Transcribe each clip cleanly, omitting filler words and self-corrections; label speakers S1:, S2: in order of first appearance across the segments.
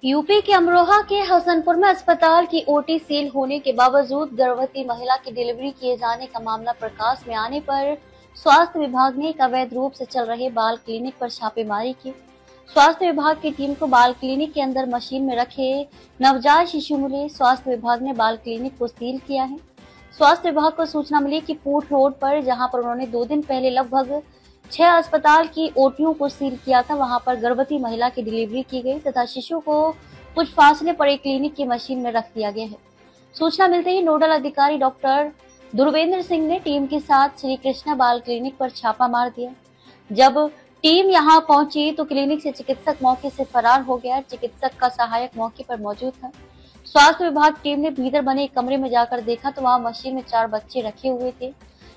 S1: UP के अमरोहा के हसनपुर में अस्पताल की ओटी सील होने के बावजूद गर्भवती महिला की डिलीवरी किए जाने का मामला प्रकाश में आने पर स्वास्थ्य विभाग ने एक अवैध रूप से चल रहे बाल क्लिनिक पर छापेमारी की। स्वास्थ्य विभाग की टीम को बाल क्लिनिक के अंदर मशीन में रखे नवजात शिशु मिले। स्वास्थ्य विभाग ने बाल क्लिनिक को सील किया है। स्वास्थ्य विभाग को सूचना मिली कि पूट रोड पर, जहां पर उन्होंने 2 दिन पहले लगभग 6 अस्पताल की ओटियों को सील किया था, वहां पर गर्भवती महिला की डिलीवरी की गई तथा शिशु को कुछ फासले पर एक क्लिनिक की मशीन में रख दिया गया है। सूचना मिलते ही नोडल अधिकारी डॉक्टर ध्रुवेंद्र सिंह ने टीम के साथ श्री कृष्णा बाल क्लिनिक पर छापा मार दिया। जब टीम यहां पहुंची तो क्लिनिक से चिकित्सक मौके से फरार हो गया। चिकित्सक का सहायक मौके पर मौजूद था। स्वास्थ्य विभाग टीम ने भीतर बने एक कमरे में जाकर देखा तो वहां मशीन में 4 बच्चे रखे हुए थे।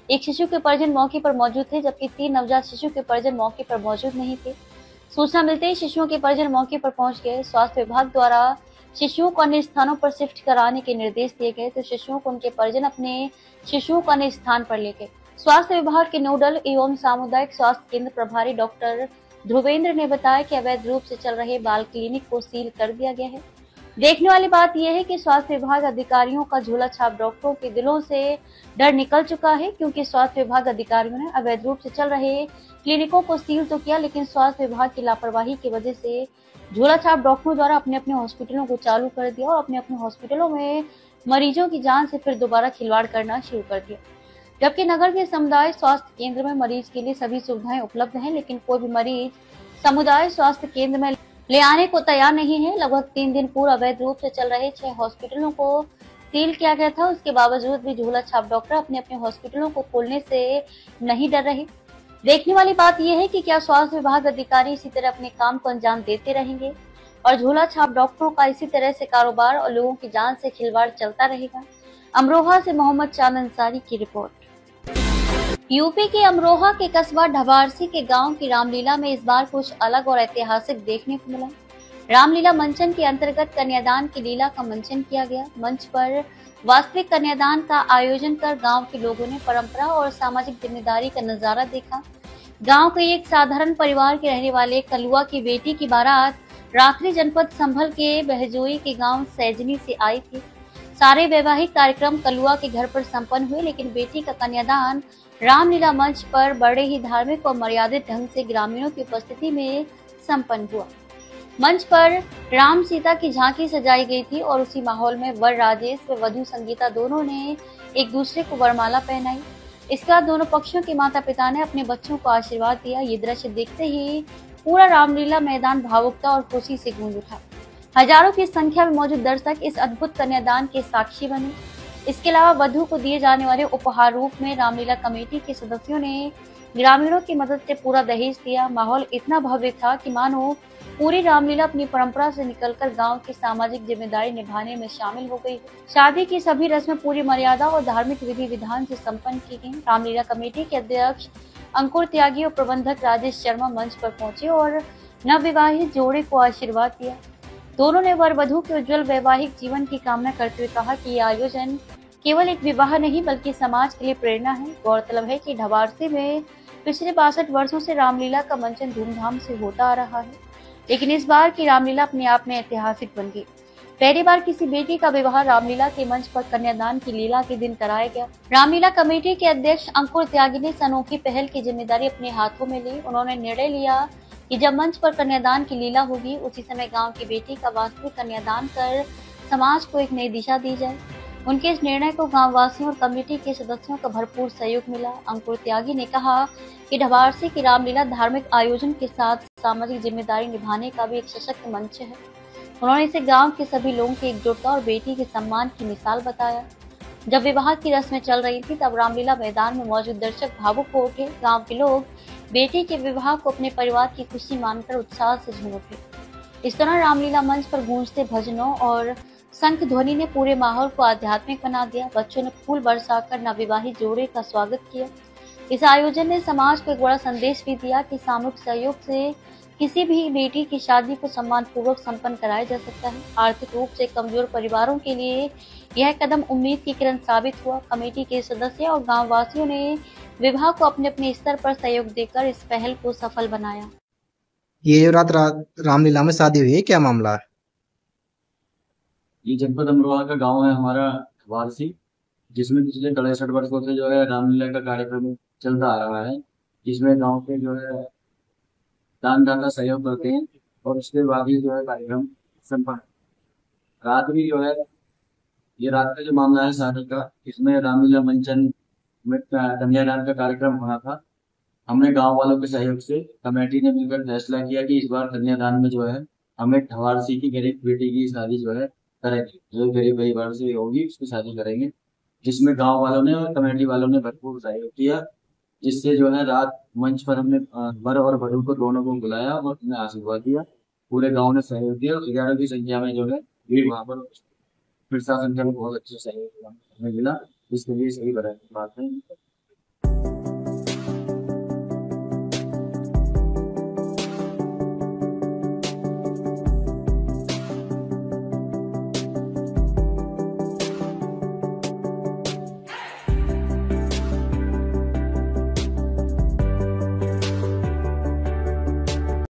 S1: एक शिशु के परिजन मौके पर मौजूद थे, जबकि 3 नवजात शिशु के परिजन मौके पर मौजूद नहीं थे। सूचना मिलते ही शिशुओं के परिजन मौके पर पहुंच गए। स्वास्थ्य विभाग द्वारा शिशुओं को अन्य स्थानों पर शिफ्ट कराने के निर्देश दिए गए तो शिशुओं को उनके परिजन अपने शिशुओं को अन्य स्थान पर ले गए। स्वास्थ्य विभाग के नोडल एवं सामुदायिक स्वास्थ्य केंद्र प्रभारी डॉक्टर ध्रुवेंद्र ने बताया कि अवैध रूप से चल रहे बाल क्लिनिक को सील कर दिया गया है। देखने वाली बात यह है कि स्वास्थ्य विभाग अधिकारियों का झोला छाप डॉक्टरों के दिलों से डर निकल चुका है, क्योंकि स्वास्थ्य विभाग अधिकारियों ने अवैध रूप से चल रहे क्लिनिकों को सील तो किया, लेकिन स्वास्थ्य विभाग की लापरवाही की वजह से झोला छाप डॉक्टरों द्वारा अपने अपने हॉस्पिटलों को चालू कर दिया और अपने अपने हॉस्पिटलों में मरीजों की जान से फिर दोबारा खिलवाड़ करना शुरू कर दिया। जबकि नगर के समुदाय स्वास्थ्य केंद्र में मरीज के लिए सभी सुविधाएं उपलब्ध हैं, लेकिन कोई भी मरीज समुदाय स्वास्थ्य केंद्र में ले आने को तैयार नहीं है। लगभग 3 दिन पूर्व अवैध रूप से चल रहे 6 हॉस्पिटलों को सील किया गया था। उसके बावजूद भी झोला छाप डॉक्टर अपने अपने हॉस्पिटलों को खोलने से नहीं डर रहे। देखने वाली बात यह है कि क्या स्वास्थ्य विभाग अधिकारी इसी तरह अपने काम को अंजाम देते रहेंगे और झोला छाप डॉक्टरों का इसी तरह से कारोबार और लोगों की जान से खिलवाड़ चलता रहेगा। अमरोहा से मोहम्मद चांद अंसारी की रिपोर्ट। यूपी के अमरोहा के कस्बा ढबारसी के गांव की रामलीला में इस बार कुछ अलग और ऐतिहासिक देखने को मिला। रामलीला मंचन के अंतर्गत कन्यादान की लीला का मंचन किया गया। मंच पर वास्तविक कन्यादान का आयोजन कर गांव के लोगों ने परंपरा और सामाजिक जिम्मेदारी का नजारा देखा। गांव के एक साधारण परिवार के रहने वाले कलुआ की बेटी की बारात रात्रि जनपद संभल के बहजोई के गांव सैजनी से आई थी। सारे वैवाहिक कार्यक्रम कलुआ के घर पर संपन्न हुए, लेकिन बेटी का कन्यादान रामलीला मंच पर बड़े ही धार्मिक और मर्यादित ढंग से ग्रामीणों की उपस्थिति में संपन्न हुआ। मंच पर राम सीता की झांकी सजाई गई थी और उसी माहौल में वर राजेश व वधू संगीता दोनों ने एक दूसरे को वरमाला पहनाई। इसके बाद दोनों पक्षों के माता पिता ने अपने बच्चों को आशीर्वाद दिया। ये दृश्य देखते ही पूरा रामलीला मैदान भावुकता और खुशी से गूंज उठा। हजारों की संख्या में मौजूद दर्शक इस अद्भुत कन्यादान के साक्षी बने। इसके अलावा वधू को दिए जाने वाले उपहार रूप में रामलीला कमेटी के सदस्यों ने ग्रामीणों की मदद से पूरा दहेज दिया। माहौल इतना भव्य था कि मानो पूरी रामलीला अपनी परंपरा से निकलकर गांव की सामाजिक जिम्मेदारी निभाने में शामिल हो गई। शादी की सभी रस्में पूरी मर्यादा और धार्मिक विधि विधान से संपन्न की गई। रामलीला कमेटी के अध्यक्ष अंकुर त्यागी और प्रबंधक राजेश शर्मा मंच पर पहुंचे और नवविवाहित जोड़े को आशीर्वाद दिया। दोनों ने वर वधू के उज्जवल वैवाहिक जीवन की कामना करते हुए कहा कि यह आयोजन केवल एक विवाह नहीं बल्कि समाज के लिए प्रेरणा है। गौरतलब है कि ढबारसी में पिछले 62 वर्षों से रामलीला का मंचन धूमधाम से होता आ रहा है, लेकिन इस बार की रामलीला अपने आप में ऐतिहासिक बन गई। पहली बार किसी बेटी का विवाह रामलीला के मंच पर कन्यादान की लीला के दिन कराया गया। रामलीला कमेटी के अध्यक्ष अंकुर त्यागी ने इस अनोखी पहल की जिम्मेदारी अपने हाथों में ली। उन्होंने निर्णय लिया कि जब मंच पर कन्यादान की लीला होगी उसी समय गांव की बेटी का वास्तविक कन्यादान कर समाज को एक नई दिशा दी जाए। उनके इस निर्णय को गांव वासियों और कमेटी के सदस्यों का भरपूर सहयोग मिला। अंकुर त्यागी ने कहा कि ढबारसी की रामलीला धार्मिक आयोजन के साथ सामाजिक जिम्मेदारी निभाने का भी एक सशक्त मंच है। उन्होंने इसे गांव के सभी लोगों की एकजुटता और बेटी के सम्मान की मिसाल बताया। जब विवाह की रस्में चल रही थी तब रामलीला मैदान में मौजूद दर्शक भावुक हो उठे। गांव के लोग बेटी के विवाह को अपने परिवार की खुशी मानकर उत्साह से झूम उठे। इस दौरान रामलीला मंच पर गूंजते भजनों और शंख ध्वनि ने पूरे माहौल को आध्यात्मिक बना दिया। बच्चों ने फूल बरसाकर नवविवाहित जोड़े का स्वागत किया। इस आयोजन ने समाज को एक बड़ा संदेश भी दिया कि सामूहिक सहयोग से किसी भी बेटी की शादी को सम्मानपूर्वक संपन्न कराया जा सकता है। आर्थिक रूप से कमजोर परिवारों के लिए यह कदम उम्मीद की किरण साबित हुआ। कमेटी के सदस्य और गाँव वासियों ने विवाह को अपने अपने स्तर पर सहयोग देकर इस पहल को सफल बनाया।
S2: ये जो रात रामलीला में शादी हुई है, क्या मामला है? ये जनपद अमरोहा का गांव है हमारा वारसी, जिसमें पिछले 63 वर्षों से जो है रामलीला का कार्यक्रम चलता आ रहा है, जिसमें गांव के जो है दानदाता सहयोग करते हैं और उसके बाद ही जो है कार्यक्रम संपन्न। रात भी जो है, ये रात का जो मामला है शादी का, इसमें रामलीला मंचन में कन्यादान का कार्यक्रम होना था। हमने गांव वालों के सहयोग से कमेटी ने मिलकर फैसला किया कि इस बार कन्यादान में जो है हमें ठवारसी की गरीब बेटी की शादी जो है करेंगे, जो गरीब परिवार से होगी उसकी शादी करेंगे, जिसमें गांव वालों ने और कमेटी वालों ने भरपूर सहयोग किया। जिससे जो है रात मंच पर हमने वर और वधू को दोनों को बुलाया और उन्हें आशीर्वाद दिया। पूरे गांव ने सहयोग दिया और 11 की संख्या में जो है भीड़ वहां पर प्रशासन का भी बहुत अच्छा सहयोग हमें मिला, इसके लिए सही बात है।